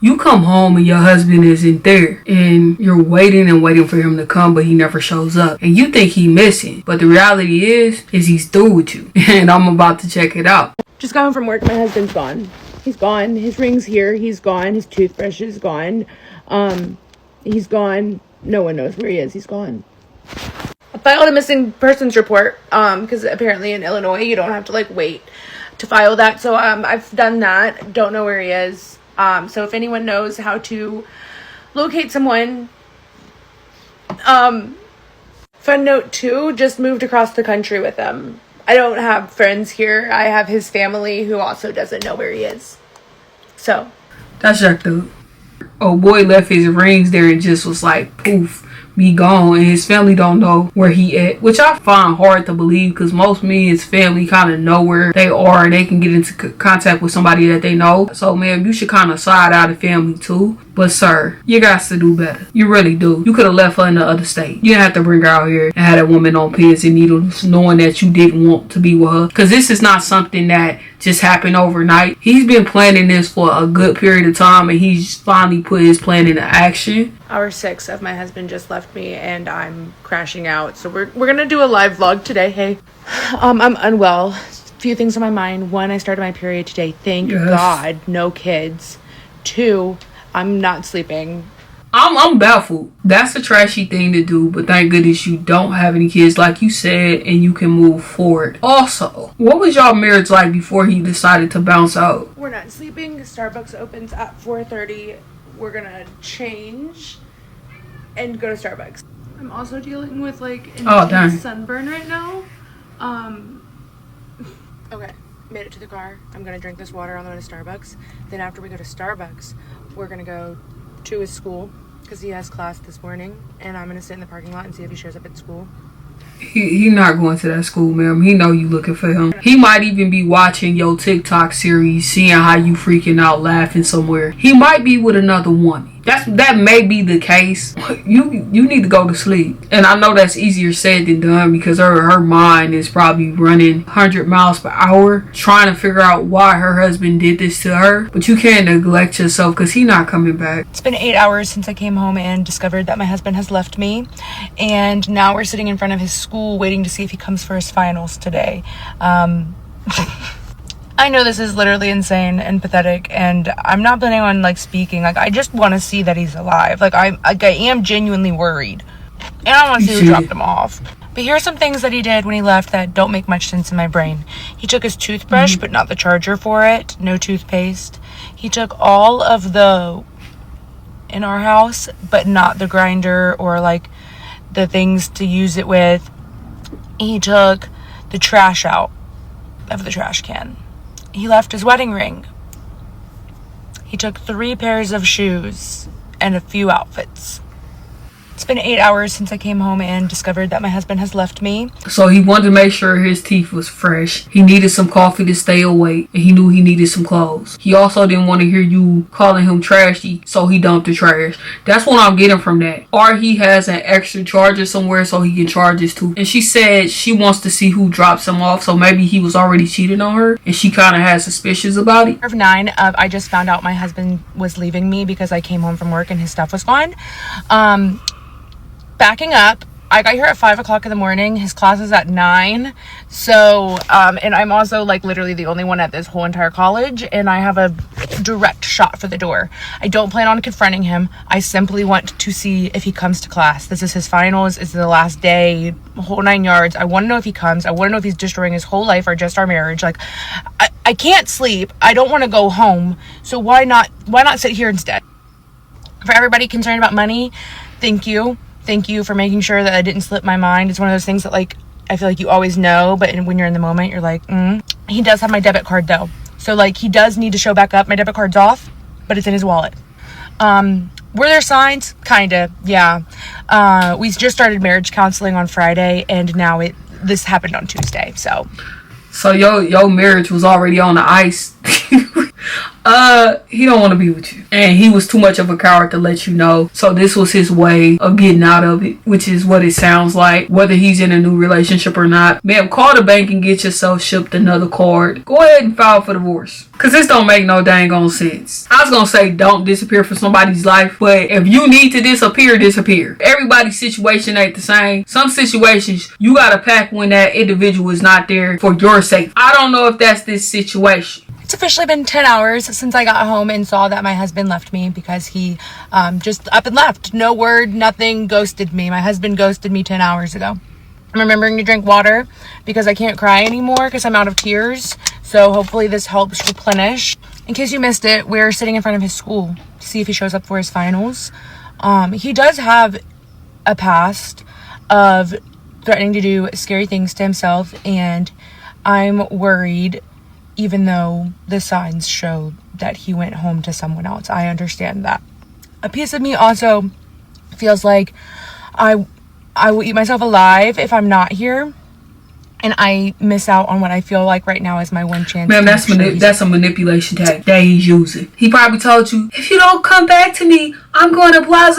You come home and your husband isn't there, and you're waiting and waiting for him to come, but he never shows up, and you think he's missing, but the reality is he's through with you. And I'm about to check it out. Just got home from work. My husband's gone. He's gone. His ring's here. He's gone. His toothbrush is gone. He's gone. No one knows where he is. He's gone. I filed a missing persons report, because apparently in Illinois you don't have to wait to file that. So I've done that. Don't know where he is. So if anyone knows how to locate someone, fun note too, just moved across the country with him. I don't have friends here. I have his family who also doesn't know where he is. So That's jacked up. Oh boy left his rings there and just was like, poof, be gone, and his family don't know where he at, which I find hard to believe, because most men, his family kind of know where they are and they can get into contact with somebody that they know. So man, you should kind of side out of family too. But sir, you got to do better. You really do. You could have left her in the other state. You didn't have to bring her out here and have that woman on pins and needles, knowing that you didn't want to be with her, because this is not something that just happened overnight. He's been planning this for a good period of time, and he's finally put his plan into action. Hour 6 of my husband just left me and I'm crashing out. So we're gonna do a live vlog today. Hey, I'm unwell. A few things on my mind. 1, I started my period today. Thank God, no kids. 2, I'm not sleeping. I'm baffled. That's a trashy thing to do, but thank goodness you don't have any kids, like you said, and you can move forward. Also, what was y'all marriage like before he decided to bounce out? We're not sleeping. Starbucks opens at 4:30. We're gonna change and go to Starbucks. I'm also dealing with intense sunburn right now. Okay, made it to the car. I'm gonna drink this water on the way to Starbucks. Then after we go to Starbucks, we're gonna go to his school because he has class this morning, and I'm gonna sit in the parking lot and see if he shows up at school. He not going to that school, ma'am. He know you looking for him. He might even be watching your TikTok series, seeing how you freaking out laughing somewhere. He might be with another woman. That may be the case. You need to go to sleep. And I know that's easier said than done, because her mind is probably running 100 miles per hour trying to figure out why her husband did this to her. But you can't neglect yourself, because he's not coming back. It's been 8 hours since I came home and discovered that my husband has left me. And now we're sitting in front of his school waiting to see if he comes for his finals today. I know this is literally insane and pathetic, and I'm not planning on speaking. I just want to see that he's alive. I am genuinely worried, and I want to see who dropped him off. But here's some things that he did when he left that don't make much sense in my brain. He took his toothbrush, but not the charger for it. No toothpaste. He took all of the in our house, but not the grinder or the things to use it with. He took the trash out of the trash can. He left his wedding ring. He took 3 pairs of shoes and a few outfits. It's been 8 hours since I came home and discovered that my husband has left me. So he wanted to make sure his teeth was fresh. He needed some coffee to stay awake, and he knew he needed some clothes. He also didn't want to hear you calling him trashy, so he dumped the trash. That's what I'm getting from that. Or he has an extra charger somewhere so he can charge his tooth. And she said she wants to see who drops him off, so maybe he was already cheating on her, and she kind of has suspicions about it. 9, I just found out my husband was leaving me because I came home from work and his stuff was gone. Backing up, I got here at 5 o'clock in the morning. His class is at 9. So, and I'm also literally the only one at this whole entire college, and I have a direct shot for the door. I don't plan on confronting him. I simply want to see if he comes to class. This is his finals. It's the last day, whole 9 yards. I want to know if he comes. I want to know if he's destroying his whole life or just our marriage. I can't sleep. I don't want to go home. So why not sit here instead? For everybody concerned about money, thank you. Thank you for making sure that I didn't slip my mind. It's one of those things that I feel like you always know, but when you're in the moment, you're like, He does have my debit card though. So he does need to show back up. My debit card's off, but it's in his wallet. Were there signs? Kinda, yeah. We just started marriage counseling on Friday, and now this happened on Tuesday, so. So your marriage was already on the ice. He don't want to be with you. And he was too much of a coward to let you know. So this was his way of getting out of it, which is what it sounds like, whether he's in a new relationship or not. Ma'am, call the bank and get yourself shipped another card. Go ahead and file for divorce. Because this don't make no dang on sense. I was going to say don't disappear from somebody's life, but if you need to disappear, disappear. Everybody's situation ain't the same. Some situations, you got to pack when that individual is not there for your safety. I don't know if that's this situation. It's officially been 10 hours since I got home and saw that my husband left me because he just up and left. No word, nothing, ghosted me. My husband ghosted me 10 hours ago. I'm remembering to drink water because I can't cry anymore because I'm out of tears. So hopefully this helps replenish. In case you missed it, we're sitting in front of his school to see if he shows up for his finals. He does have a past of threatening to do scary things to himself, and I'm worried, even though the signs show that he went home to someone else. I understand that. A piece of me also feels like I will eat myself alive if I'm not here, and I miss out on what I feel like right now is my one chance. Ma'am, that's a manipulation tactic that he's using. He probably told you, if you don't come back to me, I'm going to blase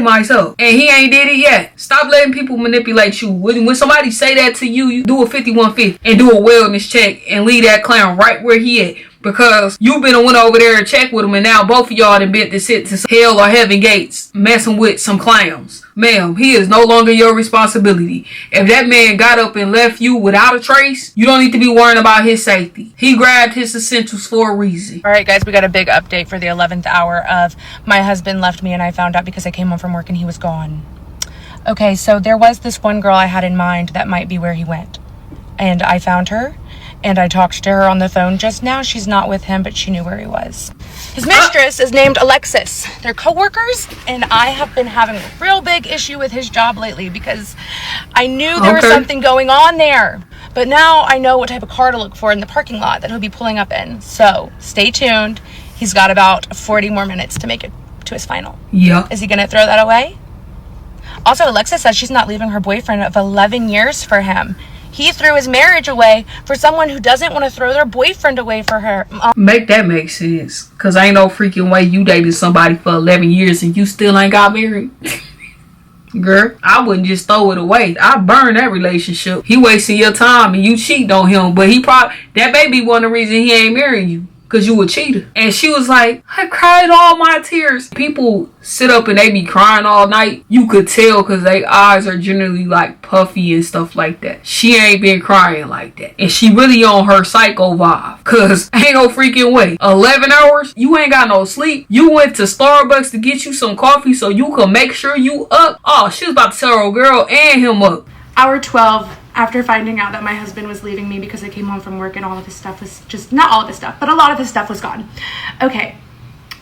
myself. And he ain't did it yet. Stop letting people manipulate you. When somebody say that to you, you do a 5150 and do a wellness check and leave that clown right where he at. Because you been and went over there and checked with him, and now both of y'all done been to sit to hell or heaven gates messing with some clowns. Ma'am, he is no longer your responsibility. If that man got up and left you without a trace, you don't need to be worrying about his safety. He grabbed his essentials for a reason. All right, guys, we got a big update for the 11th hour of my husband left me, and I found out because I came home from work and he was gone. Okay, so there was this one girl I had in mind that might be where he went. And I found her. And I talked to her on the phone just now. She's not with him, but she knew where he was. His mistress is named Alexis. They're co-workers, and I have been having a real big issue with his job lately because I knew there was something going on there. But now I know what type of car to look for in the parking lot that he'll be pulling up in. So stay tuned. He's got about 40 more minutes to make it to his final. Yeah. Is he going to throw that away? Also, Alexis says she's not leaving her boyfriend of 11 years for him. He threw his marriage away for someone who doesn't want to throw their boyfriend away for her. Make that make sense. Because ain't no freaking way you dated somebody for 11 years and you still ain't got married. Girl, I wouldn't just throw it away. I'd burn that relationship. He wasting your time and you cheating on him. But that may be one of the reasons he ain't marrying you. Because you a cheater. And she was like, I cried all my tears. People sit up and they be crying all night. You could tell because their eyes are generally like puffy and stuff like that. She ain't been crying like that. And she really on her psycho vibe. Because ain't no freaking way. 11 hours? You ain't got no sleep. You went to Starbucks to get you some coffee so you could make sure you up. Oh, she was about to tell her girl and him up. Hour 12, after finding out that my husband was leaving me because I came home from work and all of his stuff was just, not all of his stuff, but a lot of his stuff was gone. Okay,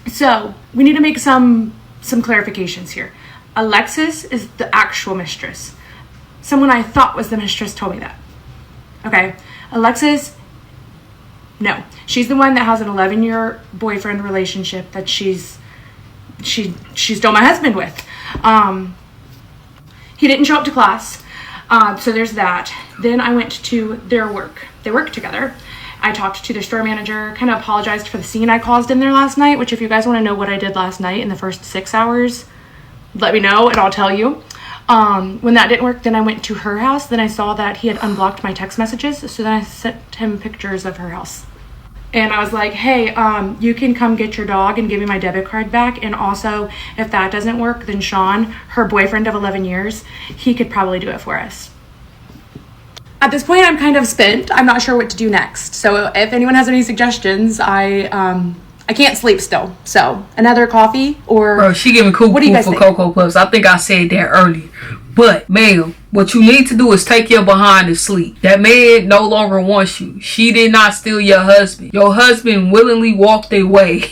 so we need to make some clarifications here. Alexis is the actual mistress. Someone I thought was the mistress told me that. Okay, Alexis, no. She's the one that has an 11-year boyfriend relationship that she stole my husband with. He didn't show up to class. So there's that. Then I went to their work. They work together. I talked to their store manager, kind of apologized for the scene I caused in there last night, which if you guys want to know what I did last night in the first 6 hours, let me know and I'll tell you. When that didn't work, then I went to her house. Then I saw that he had unblocked my text messages. So then I sent him pictures of her house. And I was like, hey, you can come get your dog and give me my debit card back. And also, if that doesn't work, then Sean, her boyfriend of 11 years, he could probably do it for us. At this point, I'm kind of spent. I'm not sure what to do next. So if anyone has any suggestions, I can't sleep still. So another coffee or... Bro, she giving cool for Cocoa Puffs. I think I said that earlier. But, ma'am, what you need to do is take your behind to sleep. That man no longer wants you. She did not steal your husband. Your husband willingly walked away.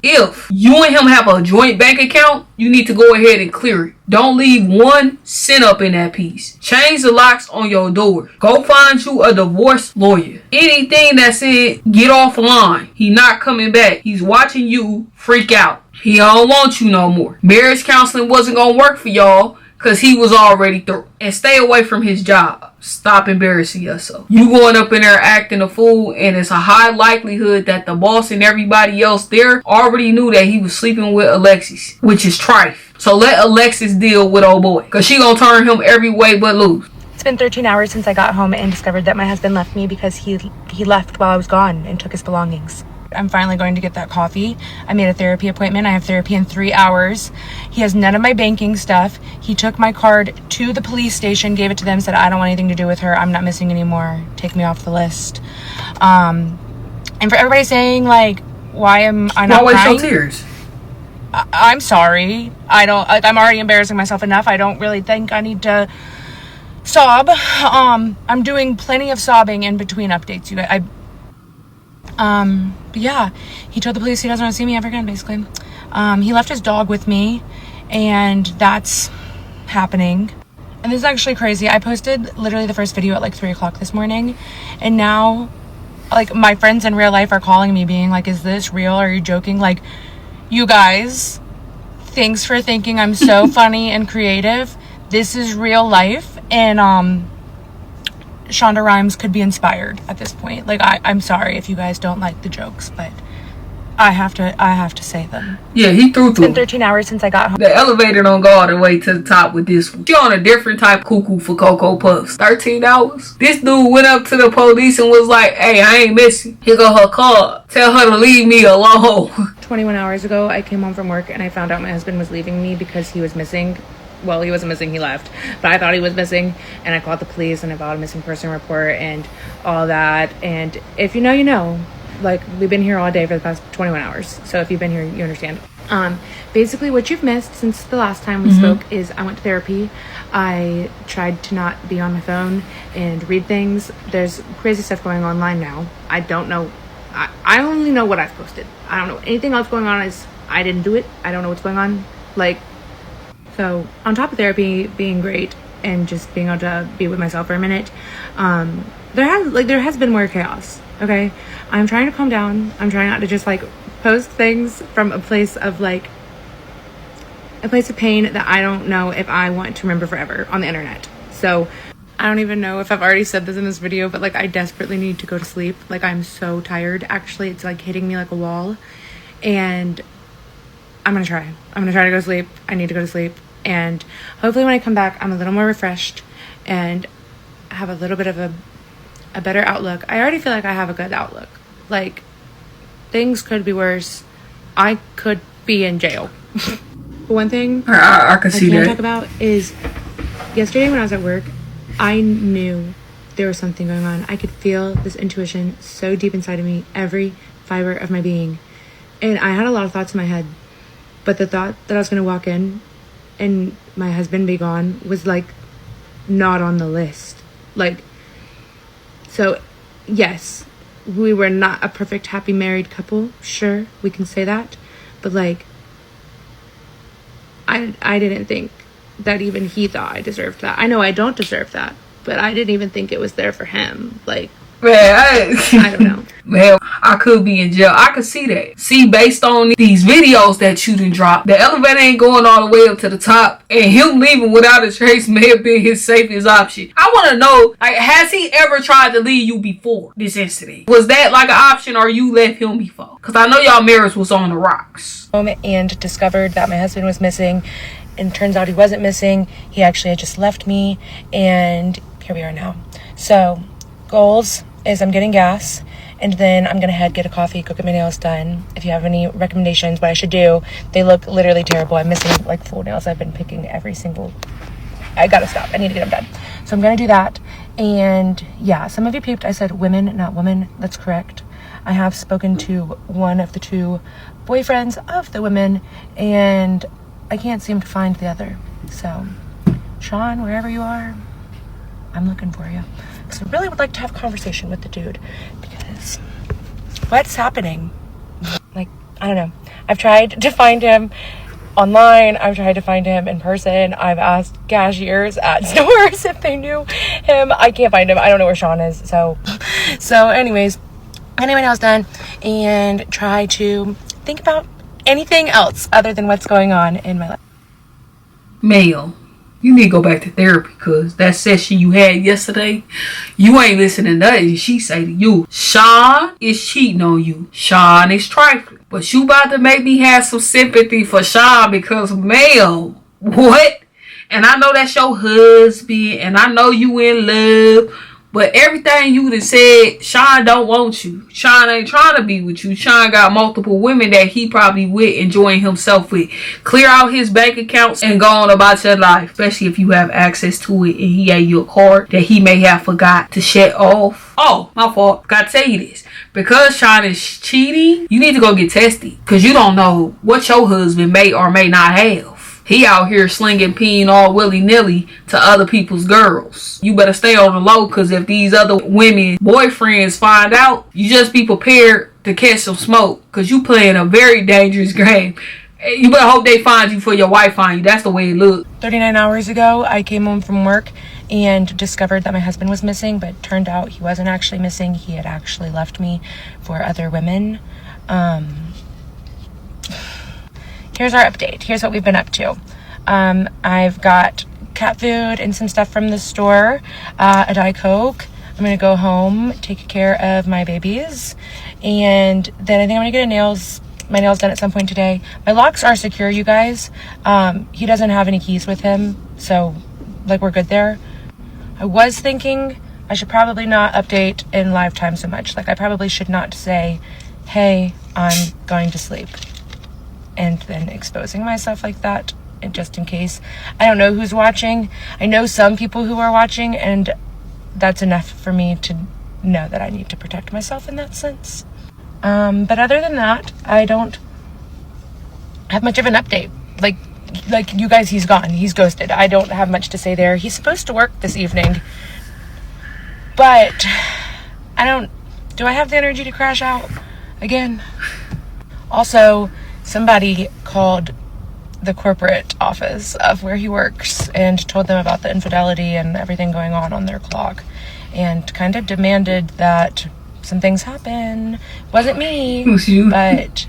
If you and him have a joint bank account, you need to go ahead and clear it. Don't leave 1 cent up in that piece. Change the locks on your door. Go find you a divorce lawyer. Anything that said get offline, he not coming back. He's watching you freak out. He don't want you no more. Marriage counseling wasn't gonna work for y'all because he was already through. And stay away from his job. Stop embarrassing yourself. You going up in there acting a fool, and it's a high likelihood that the boss and everybody else there already knew that he was sleeping with Alexis, which is trife. So let Alexis deal with old boy, because she gonna turn him every way but loose. It's been 13 hours since I got home and discovered that my husband left me because he left while I was gone and took his belongings. I'm finally going to get that coffee. I made a therapy appointment. I have therapy in 3 hours. He has none of my banking stuff. He took my card to the police station, gave it to them, said, I don't want anything to do with her. I'm not missing anymore. Take me off the list. And for everybody saying, like, why am I not crying? Why waste your tears? I'm sorry. I'm already embarrassing myself enough. I don't really think I need to sob. I'm doing plenty of sobbing in between updates. But yeah, he told the police he doesn't want to see me ever again, basically. He left his dog with me, and that's happening. And this is actually crazy. I posted literally the first video at like 3 o'clock this morning, and now, like, my friends in real life are calling me being like, is this real? Are you joking? Like, you guys, thanks for thinking I'm so funny and creative. This is real life, and Shonda Rhimes could be inspired at this point. Like, I'm sorry if you guys don't like the jokes, but I have to say them. Yeah, he threw It's been 13 hours since I got home. The elevator don't go all the way to the top with this one. She on a different type of cuckoo for Cocoa Puffs. 13 hours. This dude went up to the police and was like, hey, I ain't missing. Here go her card. Tell her to leave me alone. 21 hours ago, I came home from work and I found out my husband was leaving me because he was missing. Well, he wasn't missing, he left, but I thought he was missing, and I called the police and I filed a missing person report and all that. And if you know, you know. Like, we've been here all day for the past 21 hours, so if you've been here, you understand. Basically what you've missed since the last time we spoke is I went to therapy. I tried to not be on my phone and read things. There's crazy stuff going on online now. I don't know. I only know what I've posted. I don't know anything else going on. I didn't do it. I don't know what's going on. Like, so on top of therapy being great and just being able to be with myself for a minute, there has been more chaos. Okay, I'm trying to calm down. I'm trying not to just like post things from a place of pain that I don't know if I want to remember forever on the internet. So I don't even know if I've already said this in this video, but like, I desperately need to go to sleep. Like, I'm so tired. Actually, it's like hitting me like a wall, and I'm gonna try to go to sleep. I need to go to sleep, and hopefully when I come back, I'm a little more refreshed and have a little bit of a better outlook. I already feel like I have a good outlook. Like, things could be worse. I could be in jail. One thing I can see that. I talk about is yesterday when I was at work, I knew there was something going on. I could feel this intuition so deep inside of me, every fiber of my being. And I had a lot of thoughts in my head, but the thought that I was going to walk in and my husband be gone was like not on the list. Like, so yes, we were not a perfect happy married couple. Sure, we can say that. But like, I didn't think that even he thought I deserved that. I know I don't deserve that, but I didn't even think it was there for him. Like, man, I don't know. Man, I could be in jail. I could see that. See, based on these videos that you done dropped, the elevator ain't going all the way up to the top, and him leaving without a trace may have been his safest option. I want to know, like, has he ever tried to leave you before this incident? Was that like an option, or you left him before? Because I know y'all marriage was on the rocks. And discovered that my husband was missing, and turns out he wasn't missing. He actually had just left me, and here we are now. So, goals is I'm getting gas, and then I'm gonna get a coffee, go get my nails done. If you have any recommendations what I should do, they look literally terrible. I'm missing like full nails. I've been picking I gotta stop. I need to get them done. So I'm gonna do that. And yeah, some of you peeped. I said women, not women. That's correct. I have spoken to one of the two boyfriends of the women, and I can't seem to find the other. So, Sean, wherever you are, I'm looking for you. Because I really would like to have a conversation with the dude, because what's happening? Like, I don't know. I've tried to find him online. I've tried to find him in person. I've asked cashiers at stores if they knew him. I can't find him. I don't know where Sean is. So anyways, anyway, now it's done, and try to think about anything else other than what's going on in my life. Male, You need to go back to therapy, because that session you had yesterday, you ain't listening to nothing she say to you. Sean is cheating on you. Sean is trifling. But you about to make me have some sympathy for Sean, because, ma'am, what? And I know that's your husband, and I know you in love, but everything you done said, Sean don't want you. Sean ain't trying to be with you. Sean got multiple women that he probably with, enjoying himself with. Clear out his bank accounts and go on about your life, especially if you have access to it and he gave you a card that he may have forgot to shut off. Oh, my fault. Gotta tell you this. Because Sean is cheating, you need to go get tested, because you don't know what your husband may or may not have. He out here slinging peen all willy-nilly to other people's girls. You better stay on the low, because if these other women boyfriends find out, you just be prepared to catch some smoke, because you playing a very dangerous game. You better hope they find you for your wife find you. That's the way it looks. 39 hours ago, I came home from work and discovered that my husband was missing, but turned out he wasn't actually missing. He had actually left me for other women. Here's our update. Here's what we've been up to. I've got cat food and some stuff from the store, a Diet Coke. I'm going to go home, take care of my babies, and then I think I'm going to get my nails done at some point today. My locks are secure, you guys. He doesn't have any keys with him, so, like, we're good there. I was thinking I should probably not update in live time so much. Like, I probably should not say, hey, I'm going to sleep, and then exposing myself like that, and just in case. I don't know who's watching. I know some people who are watching, and that's enough for me to know that I need to protect myself in that sense. But other than that, I don't have much of an update. Like you guys, he's gone. He's ghosted. I don't have much to say there. He's supposed to work this evening, but do I have the energy to crash out again? Also, somebody called the corporate office of where he works and told them about the infidelity and everything going on their clock, and kind of demanded that some things happen. Wasn't me, but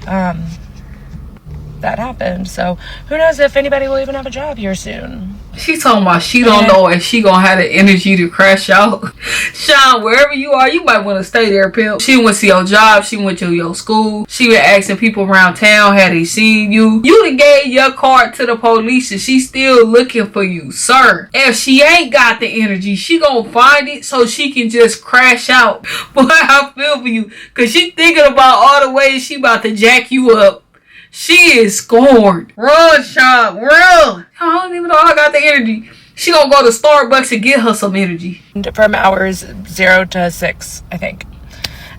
that happened. So who knows if anybody will even have a job here soon. She talking about she don't know if she gonna have the energy to crash out. Sean, wherever you are, you might want to stay there, pimp. She went to your job. She went to your school. She been asking people around town, had they seen you? You done gave your card to the police, and she still looking for you, sir. If she ain't got the energy, she gonna find it so she can just crash out. Boy, I feel for you, because she thinking about all the ways she about to jack you up. She is scorned. Run, Sean, run. I don't even know how I got the energy. She gonna go to Starbucks and get her some energy. From hours 0 to 6, I think.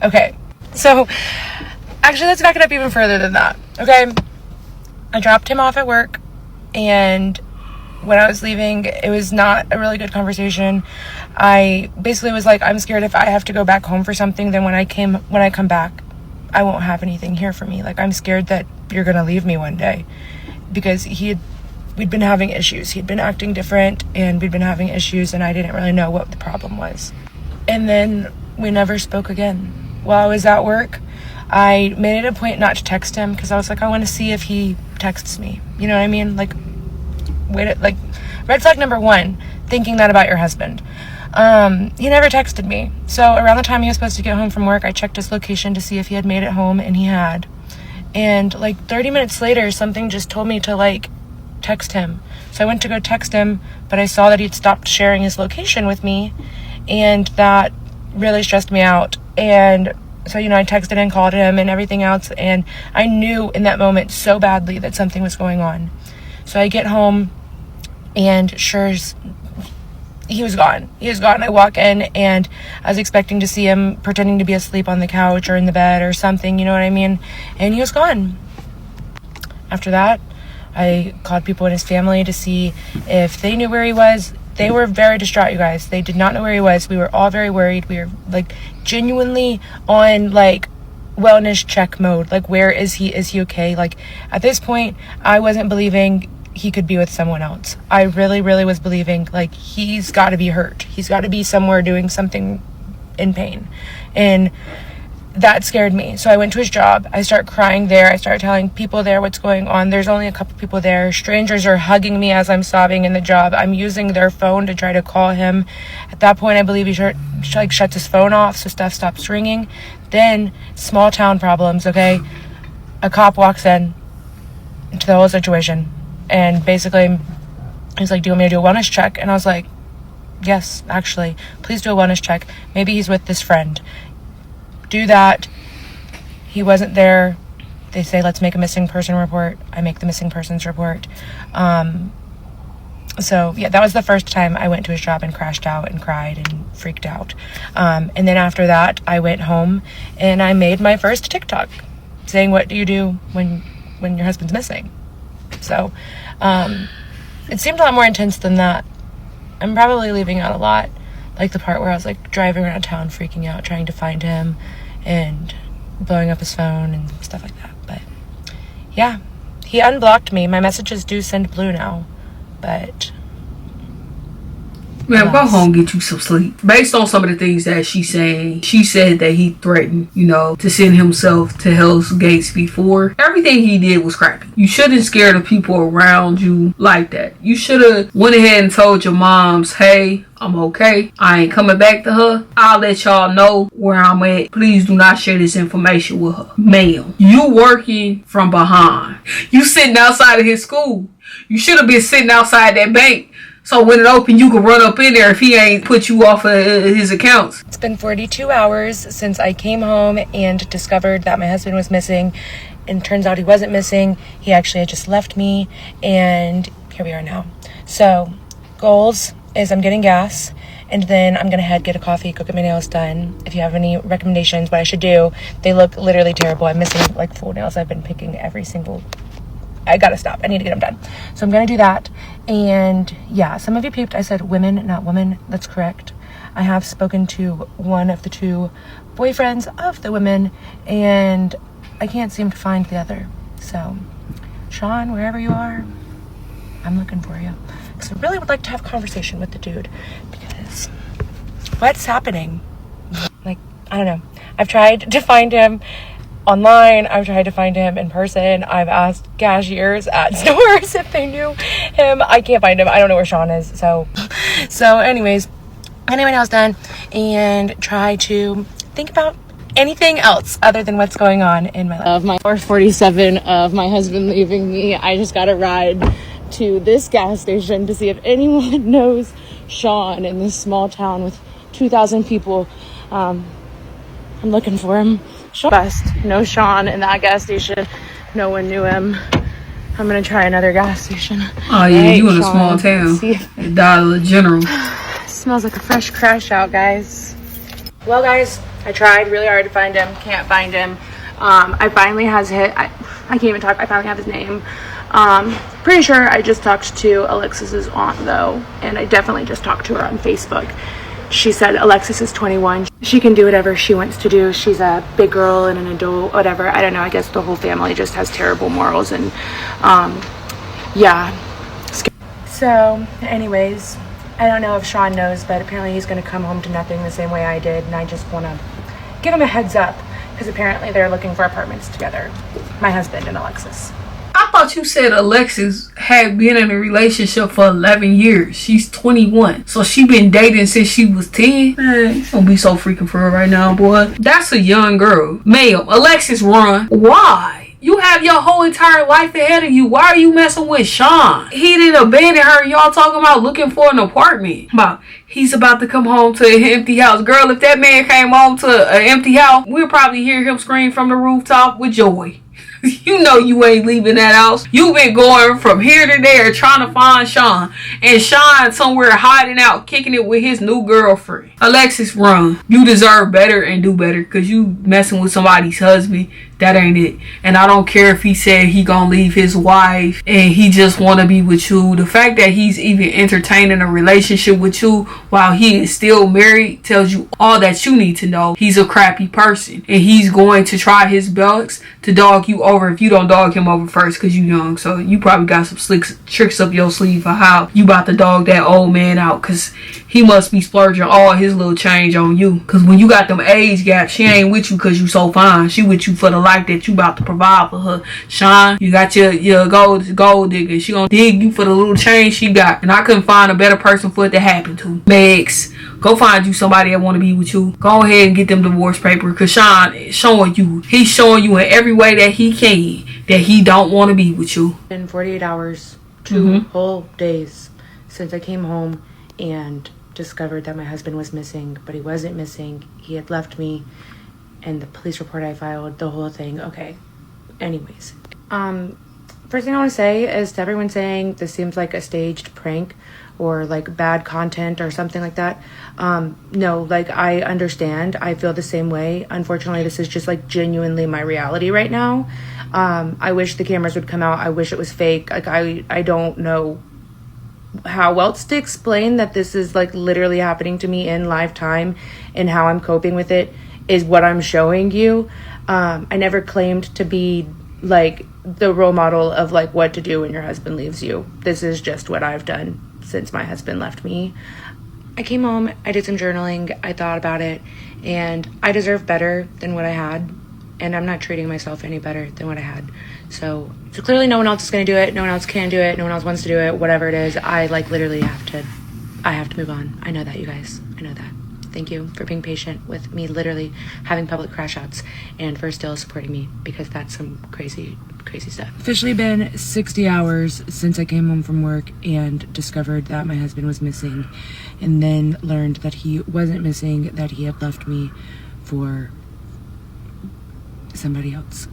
Okay, so actually let's back it up even further than that. Okay, I dropped him off at work, and when I was leaving, it was not a really good conversation. I basically was like, I'm scared if I have to go back home for something, then when I come back, I won't have anything here for me. Like, I'm scared that you're gonna leave me one day, because we'd been having issues. He'd been acting different, and we'd been having issues, and I didn't really know what the problem was. And then we never spoke again. While I was at work, I made it a point not to text him, because I was like, I want to see if he texts me. You know what I mean? Like, red flag number 1, thinking that about your husband. He never texted me. So around the time he was supposed to get home from work, I checked his location to see if he had made it home, and he had. And 30 minutes later, something just told me to text him. So I went to go text him, but I saw that he'd stopped sharing his location with me, and that really stressed me out. And so, I texted and called him and everything else, and I knew in that moment so badly that something was going on. So I get home, and he was gone. I walk in, and I was expecting to see him pretending to be asleep on the couch or in the bed or something, you know what I mean? And he was gone. After that, I called people in his family to see if they knew where he was. They were very distraught, you guys. They did not know where he was. We were all very worried. We were genuinely on wellness check mode. Where is he? Is he okay? At this point, I wasn't believing he could be with someone else. I really, really was believing he's got to be hurt. He's got to be somewhere doing something in pain. And that scared me. So I went to his job. I start crying there. I start telling people there what's going on. There's only a couple people there. Strangers are hugging me as I'm sobbing in the job. I'm using their phone to try to call him. At that point, I believe he shuts his phone off, so stuff stops ringing. Then, small town problems, okay? A cop walks in into the whole situation, and basically he's like, do you want me to do a wellness check? And I was like, yes, actually, please do a wellness check. Maybe he's with this friend. Do that. He wasn't there. They say, let's make a missing person report. I make the missing persons report. So yeah, that was the first time I went to his job and crashed out and cried and freaked out. And then after that, I went home and I made my first TikTok saying, what do you do when your husband's missing? So it seemed a lot more intense than that. I'm probably leaving out a lot, like the part where I was like driving around town freaking out trying to find him and blowing up his phone and stuff like that. But yeah, he unblocked me. My messages do send blue now, but man, go home, get you some sleep. Based on some of the things that she's saying, she said that he threatened, to send himself to Hell's Gates before. Everything he did was crappy. You shouldn't scare the people around you like that. You should have went ahead and told your moms, hey, I'm okay. I ain't coming back to her. I'll let y'all know where I'm at. Please do not share this information with her. Ma'am, you working from behind. You sitting outside of his school. You should have been sitting outside that bank. So when it opened, you could run up in there if he ain't put you off of his accounts. It's been 42 hours since I came home and discovered that my husband was missing. And it turns out he wasn't missing. He actually had just left me. And here we are now. So goals is I'm getting gas. And then I'm going to get a coffee, go get my nails done. If you have any recommendations what I should do, they look literally terrible. I'm missing like full nails. I've been picking every single... I gotta stop. I need to get them done. So I'm gonna do that. And yeah, some of you peeped. I said women, not women. That's correct. I have spoken to one of the two boyfriends of the women, and I can't seem to find the other. So, Sean, wherever you are, I'm looking for you. Because I really would like to have a conversation with the dude. Because what's happening? Like, I don't know. I've tried to find him online. I've tried to find him in person. I've asked cashiers at stores if they knew him. I can't find him. I don't know where Sean is. So anyways, get my nails done and try to think about anything else other than what's going on in my life. Of my 4:47 of my husband leaving me, I just got a ride to this gas station to see if anyone knows Sean in this small town with 2,000 people. I'm looking for him. Best no Sean in that gas station. No one knew him. I'm gonna try another gas station. Oh yeah, hey, you in a small town. Dollar General. Smells like a fresh crash out, guys. Well, guys, I tried really hard to find him. Can't find him. I finally has hit. I can't even talk. I finally have his name. Pretty sure I just talked to Alexis's aunt though, and I definitely just talked to her on Facebook. She said Alexis is 21. She can do whatever she wants to do. She's a big girl and an adult, whatever. I don't know. I guess the whole family just has terrible morals and, yeah. So, anyways, I don't know if Sean knows, but apparently he's going to come home to nothing the same way I did. And I just want to give him a heads up because apparently they're looking for apartments together. My husband and Alexis. I thought you said Alexis had been in a relationship for 11 years. She's 21. So she been dating since she was 10. Man, it's gonna be so freaking for her right now, boy. That's a young girl. Ma'am, Alexis, run. Why? You have your whole entire life ahead of you. Why are you messing with Sean? He didn't abandon her. Y'all talking about looking for an apartment. He's about to come home to an empty house. Girl, if that man came home to an empty house, we'll probably hear him scream from the rooftop with joy. You know you ain't leaving that house. You've been going from here to there trying to find Sean. And Sean somewhere hiding out, kicking it with his new girlfriend. Alexis, run. You deserve better and do better. Because you messing with somebody's husband. That ain't it. And I don't care if he said he gonna leave his wife and he just want to be with you. The fact that he's even entertaining a relationship with you while he is still married tells you all that you need to know. He's a crappy person. And he's going to try his best to dog you over if you don't dog him over first, because you young. So you probably got some slick tricks up your sleeve for how you about to dog that old man out, because he must be splurging all his little change on you. Because when you got them age gaps, she ain't with you because you so fine. She with you for the life that you about to provide for her. Sean, you got your gold digger. She gonna dig you for the little change she got. And I couldn't find a better person for it to happen to. Megs, go find you somebody that want to be with you. Go ahead and get them divorce paper, because Sean is showing you. He's showing you in every way that he can that he don't want to be with you. Been 48 hours, 2 whole days since I came home and discovered that my husband was missing, but he wasn't missing. He had left me, and the police report I filed, the whole thing. Okay. Anyways, first thing I want to say is to everyone saying this seems like a staged prank or like bad content or something like that. No, like I understand. I feel the same way. Unfortunately, this is just like genuinely my reality right now. I wish the cameras would come out. I wish it was fake. Like I don't know how else to explain that this is like literally happening to me in live time, and how I'm coping with it is what I'm showing you. I never claimed to be like the role model of like what to do when your husband leaves you. This is just what I've done since my husband left me. I came home, I did some journaling, I thought about it, and I deserve better than what I had, and I'm not treating myself any better than what I had. So clearly no one else is going to do it, no one else can do it, no one else wants to do it, whatever it is. I like literally have to move on. I know that, you guys. I know that. Thank you for being patient with me literally having public crash outs, and for still supporting me, because that's some crazy stuff. Officially been 60 hours since I came home from work and discovered that my husband was missing, and then learned that he wasn't missing, that he had left me for somebody else.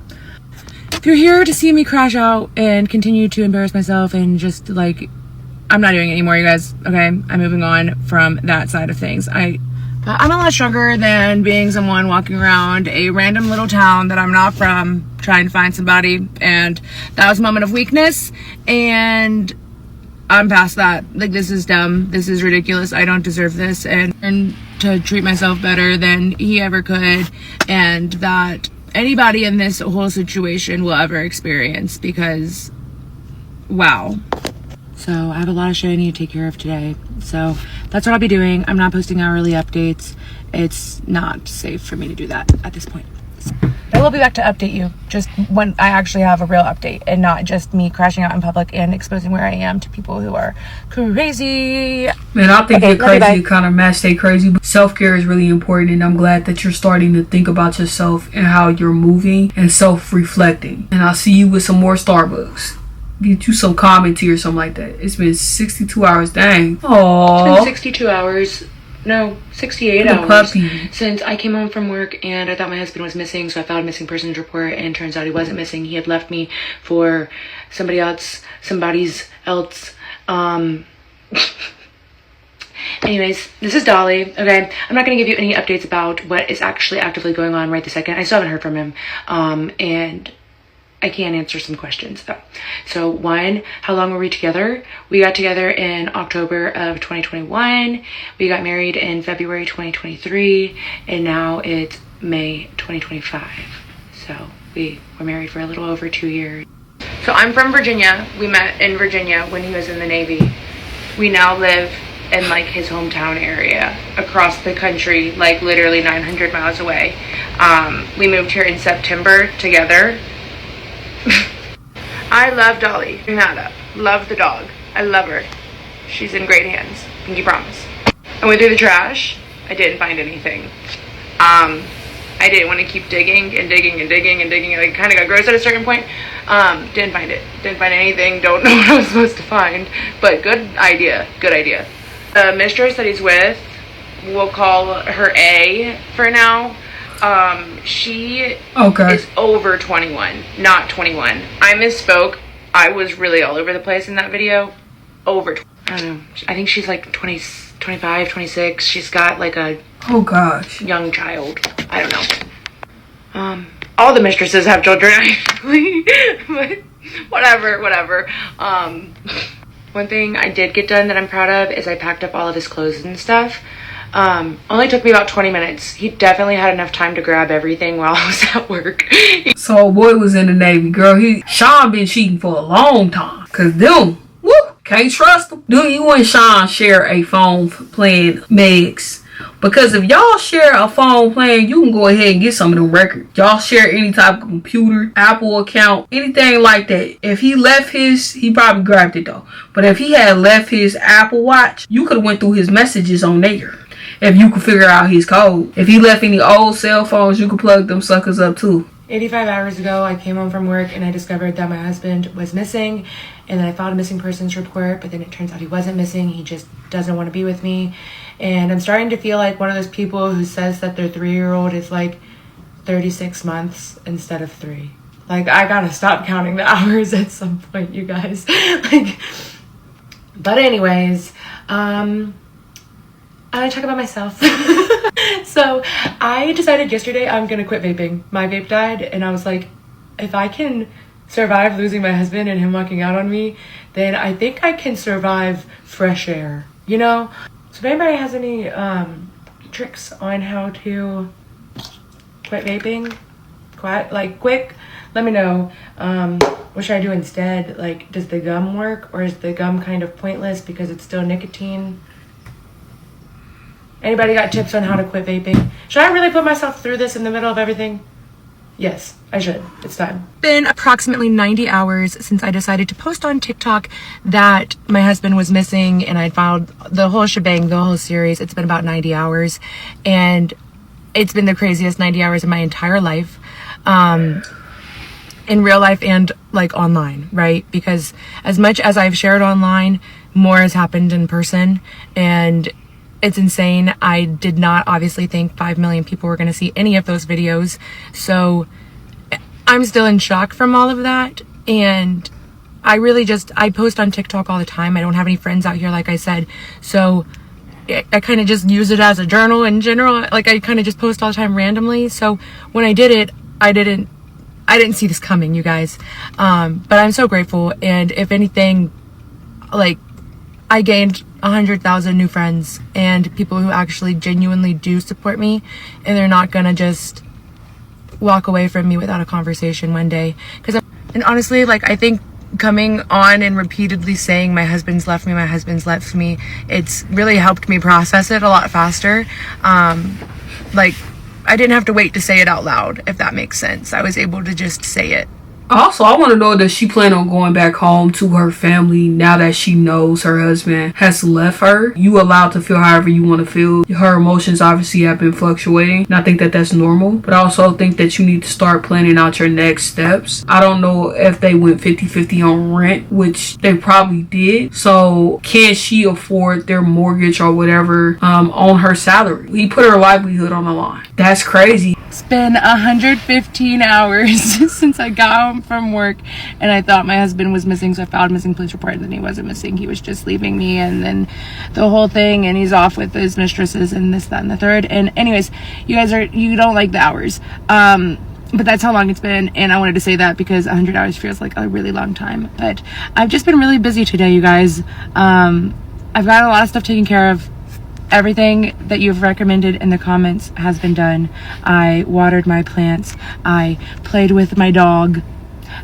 If you're here to see me crash out and continue to embarrass myself and just like, I'm not doing it anymore, you guys. Okay, I'm moving on from that side of things. But I'm a lot stronger than being someone walking around a random little town that I'm not from, trying to find somebody. And that was a moment of weakness, and I'm past that. Like, this is dumb. This is ridiculous. I don't deserve this. And to treat myself better than he ever could, and that anybody in this whole situation will ever experience, because wow. So I have a lot of shit I need to take care of today. So that's what I'll be doing. I'm not posting hourly updates. It's not safe for me to do that at this point. I will be back to update you just when I actually have a real update, and not just me crashing out in public and exposing where I am to people who are crazy. Man, I think you're crazy. You kind of match stay crazy. But self-care is really important, and I'm glad that you're starting to think about yourself and how you're moving and self-reflecting. And I'll see you with some more Starbucks. Get you some common tea or something like that. It's been 62 hours. Dang. Aww. It's been 62 hours. No, 68 hours puppy. Since I came home from work, and I thought my husband was missing, so I filed a missing persons report, and turns out he wasn't missing. He had left me for somebody else. Anyways, this is Dolly. Okay, I'm not going to give you any updates about what is actually actively going on right this second. I still haven't heard from him, and I can answer some questions though. So one, how long were we together? We got together in October of 2021. We got married in February 2023, and now it's May 2025. So we were married for a little over 2 years. So I'm from Virginia. We met in Virginia when he was in the Navy. We now live in like his hometown area across the country, like literally 900 miles away. We moved here in September together. I love Dolly. Bring that up. Love the dog. I love her. She's in great hands. Pinky promise. I went through the trash. I didn't find anything. I didn't want to keep digging and digging and digging and digging. I kind of got gross at a certain point. Didn't find it. Didn't find anything. Don't know what I was supposed to find. But good idea. Good idea. The mistress that he's with, we'll call her A for now. She is over 21, not 21. I misspoke. I was really all over the place in that video. Over, I don't know. I think she's like 20, 25, 26. She's got like a young child. I don't know. All the mistresses have children actually, but whatever. One thing I did get done that I'm proud of is I packed up all of his clothes and stuff. Only took me about 20 minutes. He definitely had enough time to grab everything while I was at work. So boy was in the Navy, girl. Sean been cheating for a long time. Cause them, woo, can't trust them. Do you and Sean share a phone playing Megs? Because if y'all share a phone plan, you can go ahead and get some of them records. Y'all share any type of computer, Apple account, anything like that. If he left his, he probably grabbed it though. But if he had left his Apple Watch, you could have went through his messages on there. If you could figure out his code. If he left any old cell phones, you could plug them suckers up too. 85 hours ago, I came home from work and I discovered that my husband was missing. And then I filed a missing persons report, but then it turns out he wasn't missing. He just doesn't want to be with me. And I'm starting to feel like one of those people who says that their 3-year-old is like 36 months instead of 3. Like, I gotta stop counting the hours at some point, you guys. But anyways, I want to talk about myself. So I decided yesterday I'm going to quit vaping. My vape died and I was like, if I can survive losing my husband and him walking out on me, then I think I can survive fresh air, you know? So if anybody has any tricks on how to quit vaping, quick, let me know. What should I do instead? Like, does the gum work, or is the gum kind of pointless because it's still nicotine? Anybody got tips on how to quit vaping? Should I really put myself through this in the middle of everything? Yes, I should. It's time. Been approximately 90 hours since I decided to post on TikTok that my husband was missing, and I filed the whole shebang, the whole series. It's been about 90 hours, and it's been the craziest 90 hours of my entire life. In real life and like online, right? Because as much as I've shared online, more has happened in person, and it's insane. I did not obviously think 5 million people were going to see any of those videos. So I'm still in shock from all of that. And I post on TikTok all the time. I don't have any friends out here, like I said. So I kind of just use it as a journal in general. Like, I kind of just post all the time randomly. So when I did it, I didn't see this coming, you guys. But I'm so grateful. And if anything, like, I gained 100,000 new friends and people who actually genuinely do support me, and they're not gonna just walk away from me without a conversation one day. And honestly, like, I think coming on and repeatedly saying my husband's left me, it's really helped me process it a lot faster. Like, I didn't have to wait to say it out loud, if that makes sense. I was able to just say it. Also, I want to know, does she plan on going back home to her family now that she knows her husband has left her? You allowed to feel however you want to feel. Her emotions obviously have been fluctuating, and I think that that's normal. But I also think that you need to start planning out your next steps. I don't know if they went 50-50 on rent, which they probably did. So can she afford their mortgage or whatever on her salary? He put her livelihood on the line. That's crazy. It's been 115 hours since I got home from work, and I thought my husband was missing, so I filed a missing police report, and then he wasn't missing. He was just leaving me, and then the whole thing, and he's off with his mistresses and this, that, and the third. And anyways, you don't like the hours. But that's how long it's been, and I wanted to say that because 100 hours feels like a really long time. But I've just been really busy today, you guys. I've got a lot of stuff taken care of. Everything that you've recommended in the comments has been done. I watered my plants. I played with my dog.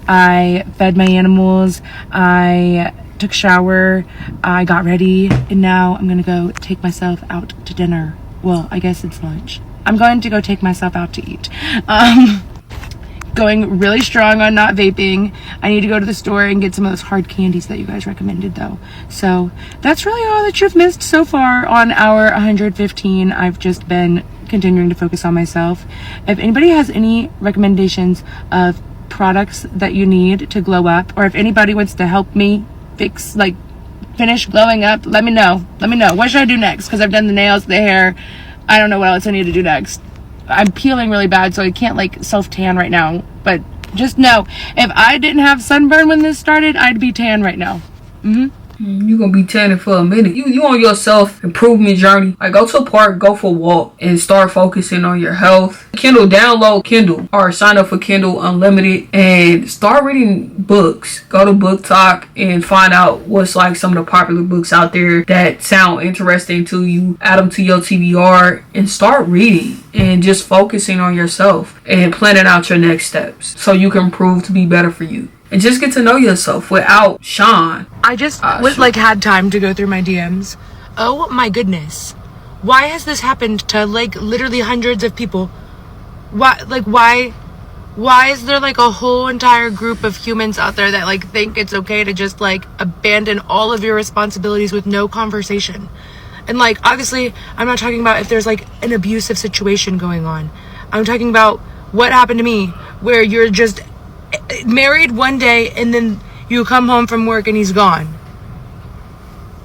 I fed my animals. I took a shower. I got ready. And now I'm going to go take myself out to dinner. Well, I guess it's lunch. I'm going to go take myself out to eat. Going really strong on not vaping. I need to go to the store and get some of those hard candies that you guys recommended, though. So that's really all that you've missed so far on our 115. I've just been continuing to focus on myself. If anybody has any recommendations of products that you need to glow up, or if anybody wants to help me finish glowing up, let me know. What should I do next? Because I've done the nails, the hair. I don't know what else I need to do next. I'm peeling really bad, so I can't self-tan right now. But just know, if I didn't have sunburn when this started, I'd be tan right now. You're gonna be tanning for a minute. You on your self improvement journey. Like, go to a park, go for a walk, and start focusing on your health. Kindle, download Kindle or sign up for Kindle Unlimited and start reading books. Go to Book Talk and find out what's like some of the popular books out there that sound interesting to you. Add them to your TBR and start reading and just focusing on yourself and planning out your next steps so you can prove to be better for you. And just get to know yourself without Sean. I just had time to go through my DMs. Oh my goodness. Why has this happened to like literally hundreds of people? Why is there like a whole entire group of humans out there that like think it's okay to just like abandon all of your responsibilities with no conversation? And like, obviously, I'm not talking about if there's like an abusive situation going on. I'm talking about what happened to me, where you're just married one day and then you come home from work and he's gone.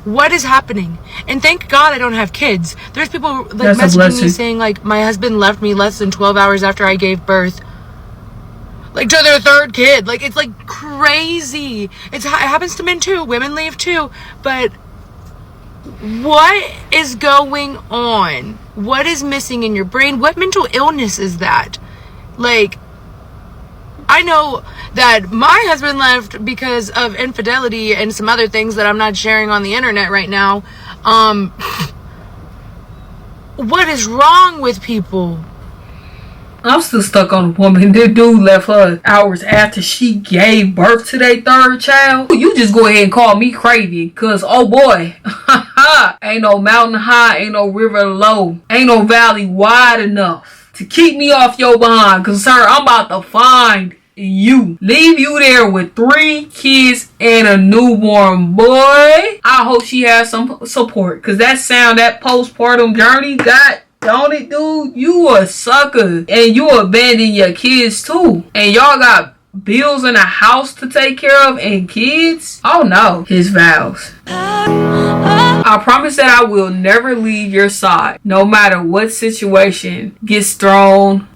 What is happening? And thank God I don't have kids. There's people like messaging me saying like, my husband left me less than 12 hours after I gave birth, like to their third kid. Like, it's like crazy. It happens to men too. Women leave too. But what is going on? What is missing in your brain? What mental illness is that? Like, I know that my husband left because of infidelity and some other things that I'm not sharing on the internet right now. What is wrong with people? I'm still stuck on the woman. This dude left her hours after she gave birth to their third child. You just go ahead and call me crazy, cause oh boy, ain't no mountain high, ain't no river low, ain't no valley wide enough to keep me off your behind. Cause sir, I'm about to find you. Leave you there with 3 kids and a newborn. Boy, I hope she has some support. Cause that postpartum journey, God, don't it, dude? You a sucker. And you abandon your kids too. And y'all got bills in a house to take care of and kids. Oh no. His vows. I promise that I will never leave your side, no matter what situation get thrown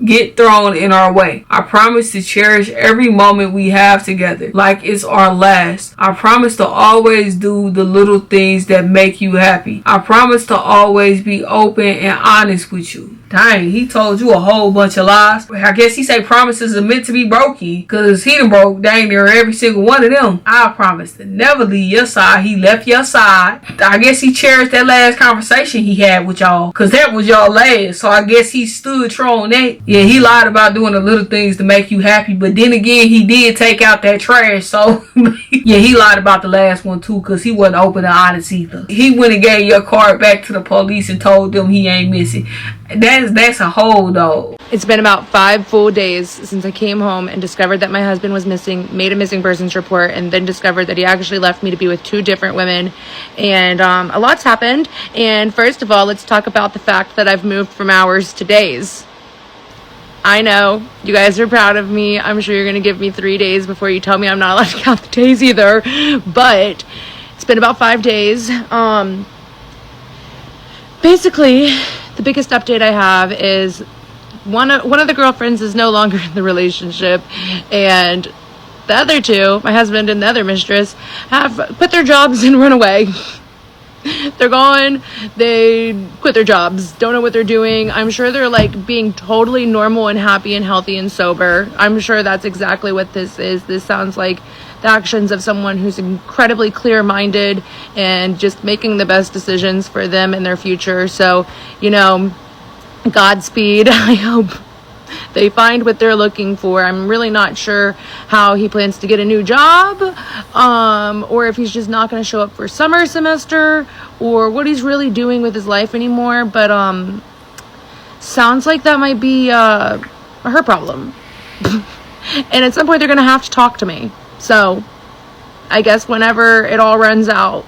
in our way. I promise to cherish every moment we have together like it's our last. I promise to always do the little things that make you happy. I promise to always be open and honest with you. Dang, he told you a whole bunch of lies. I guess he say promises are meant to be broken, because he done broke dang near every single one of them. I promise to never leave your side. He left your side. I guess he cherished that last conversation he had with y'all, because that was y'all last. So I guess he stood true on that. Yeah, he lied about doing the little things to make you happy, but then again, he did take out that trash. So yeah, he lied about the last one too, because he wasn't open and honest either. He went and gave your card back to the police and told them he ain't missing. That's a whole though. It's been about 5 full days since I came home and discovered that my husband was missing, made a missing persons report, and then discovered that he actually left me to be with 2 different women. And a lot's happened. And first of all, let's talk about the fact that I've moved from hours to days. I know you guys are proud of me. I'm sure you're going to give me 3 days before you tell me I'm not allowed to count the days either. But it's been about 5 days. Basically, the biggest update I have is one of the girlfriends is no longer in the relationship, and the other 2, my husband and the other mistress, have quit their jobs and run away. They're gone. They quit their jobs. Don't know what they're doing. I'm sure they're like being totally normal and happy and healthy and sober. I'm sure that's exactly what this is. This sounds like the actions of someone who's incredibly clear-minded and just making the best decisions for them and their future. So, you know, Godspeed. I hope they find what they're looking for. I'm really not sure how he plans to get a new job, or if he's just not going to show up for summer semester, or what he's really doing with his life anymore. But sounds like that might be her problem. And at some point, they're going to have to talk to me. So I guess whenever it all runs out,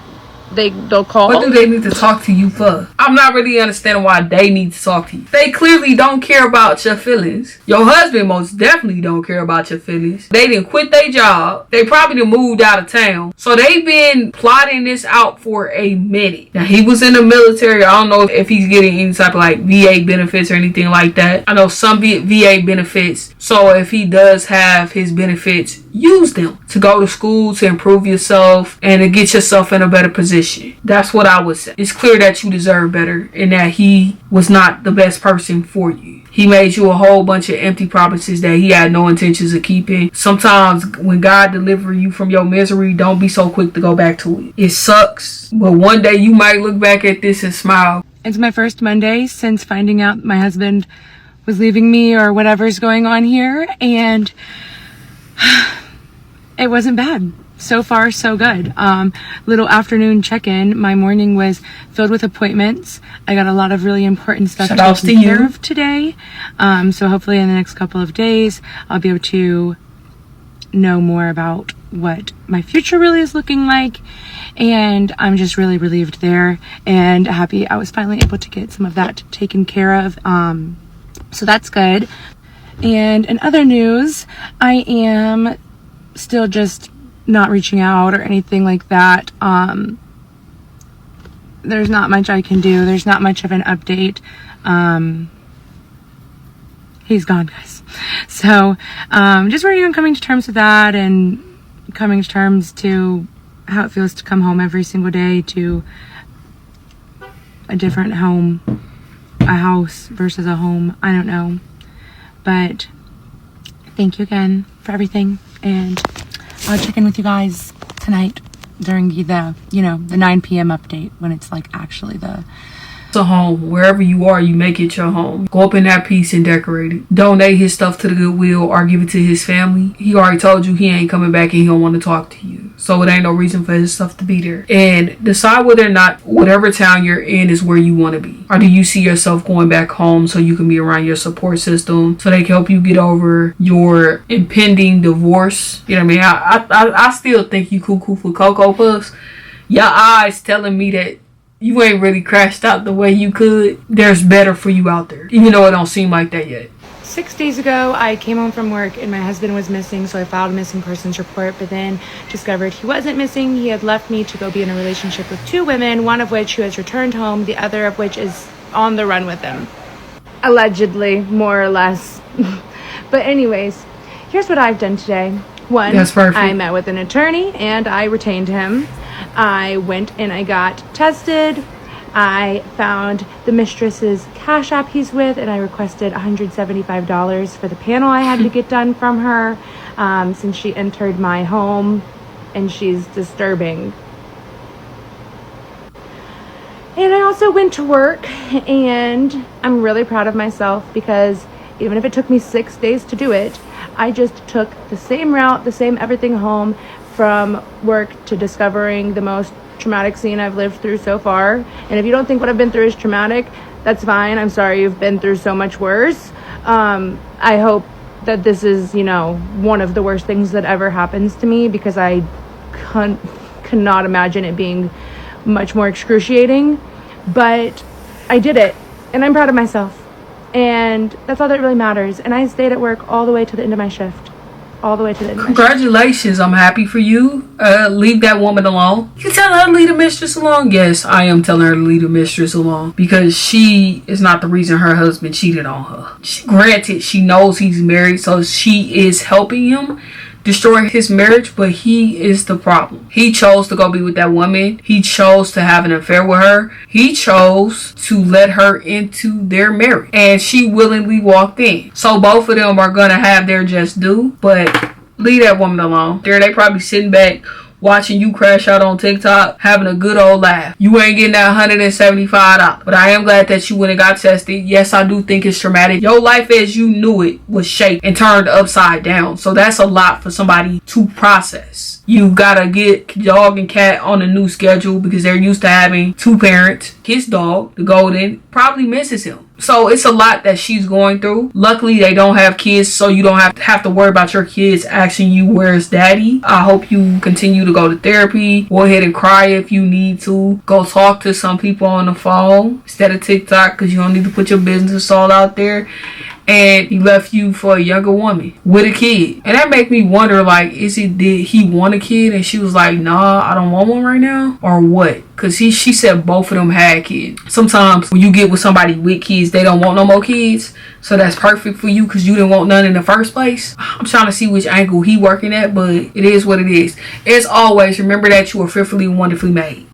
they'll call. What do they need to talk to you for? I'm not really understanding why they need to talk to you. They clearly don't care about your feelings. Your husband most definitely don't care about your feelings. They didn't quit their job. They probably done moved out of town. So they've been plotting this out for a minute. Now, he was in the military. I don't know if he's getting any type of like VA benefits or anything like that. I know some VA benefits. So if he does have his benefits, use them to go to school, to improve yourself, and to get yourself in a better position. That's what I would say. It's clear that you deserve better and that he was not the best person for you. He made you a whole bunch of empty promises that he had no intentions of keeping. Sometimes when God delivers you from your misery, don't be so quick to go back to it. It sucks, but one day you might look back at this and smile. It's my first Monday since finding out my husband was leaving me or whatever's going on here, and it wasn't bad. So far, so good. Little afternoon check-in. My morning was filled with appointments. I got a lot of really important stuff taken care of today. So hopefully in the next couple of days, I'll be able to know more about what my future really is looking like. And I'm just really relieved there and happy I was finally able to get some of that taken care of. So that's good. And in other news, I am still just not reaching out or anything like that. There's not much I can do. There's not much of an update. He's gone, guys. So just working on coming to terms with that and coming to terms to how it feels to come home every single day to a different home, a house versus a home. I don't know. But thank you again for everything, and I'll check in with you guys tonight during the 9 p.m. update when it's like actually the home. Wherever you are, you make it your home. Go up in that piece and decorate it. Donate his stuff to the Goodwill or give it to his family. He already told you he ain't coming back and he don't want to talk to you. So it ain't no reason for his stuff to be there. And decide whether or not whatever town you're in is where you want to be. Or do you see yourself going back home so you can be around your support system so they can help you get over your impending divorce? You know what I mean? I still think you cuckoo for Cocoa Puffs. Your eyes telling me that you ain't really crashed out the way you could. There's better for you out there, even though it don't seem like that yet. 6 days ago, I came home from work and my husband was missing, so I filed a missing persons report, but then discovered he wasn't missing. He had left me to go be in a relationship with 2 women, one of which who has returned home, the other of which is on the run with them. Allegedly, more or less. But anyways, here's what I've done today. One, I met with an attorney and I retained him. I went and I got tested. I found the Mistress's Cash App he's with, and I requested $175 for the panel I had to get done from her since she entered my home and she's disturbing. And I also went to work, and I'm really proud of myself because even if it took me 6 days to do it, I just took the same route, the same everything home, from work to discovering the most traumatic scene I've lived through so far. And if you don't think what I've been through is traumatic, that's fine. I'm sorry you've been through so much worse. I hope that this is, one of the worst things that ever happens to me, because I cannot imagine it being much more excruciating. But I did it, and I'm proud of myself. And that's all that really matters. And I stayed at work all the way to the end of my shift. All the way to the end. Congratulations, I'm happy for you. Leave that woman alone. You tell her to leave the mistress alone? Yes, I am telling her to leave the mistress alone, because she is not the reason her husband cheated on her. Granted, she knows he's married, so she is helping him destroy his marriage, but he is the problem. He chose to go be with that woman. He chose to have an affair with her. He chose to let her into their marriage, and she willingly walked in. So both of them are gonna have their just due, but leave that woman alone. They probably sitting back watching you crash out on TikTok, having a good old laugh. You ain't getting that $175. But I am glad that you went and got tested. Yes, I do think it's traumatic. Your life as you knew it was shaken and turned upside down. So that's a lot for somebody to process. You gotta get dog and cat on a new schedule because they're used to having 2 parents. His dog, the golden, probably misses him. So it's a lot that she's going through. Luckily, they don't have kids, so you don't have to worry about your kids asking you, where's daddy? I hope you continue to go to therapy. Go ahead and cry if you need to. Go talk to some people on the phone instead of TikTok, because you don't need to put your business all out there. And he left you for a younger woman with a kid. And that make me wonder, like, did he want a kid and she was like, nah, I don't want one right now? Or what? Because she said both of them had kids. Sometimes when you get with somebody with kids, they don't want no more kids. So that's perfect for you because you didn't want none in the first place. I'm trying to see which angle he working at, but it is what it is. As always, remember that you are fearfully and wonderfully made.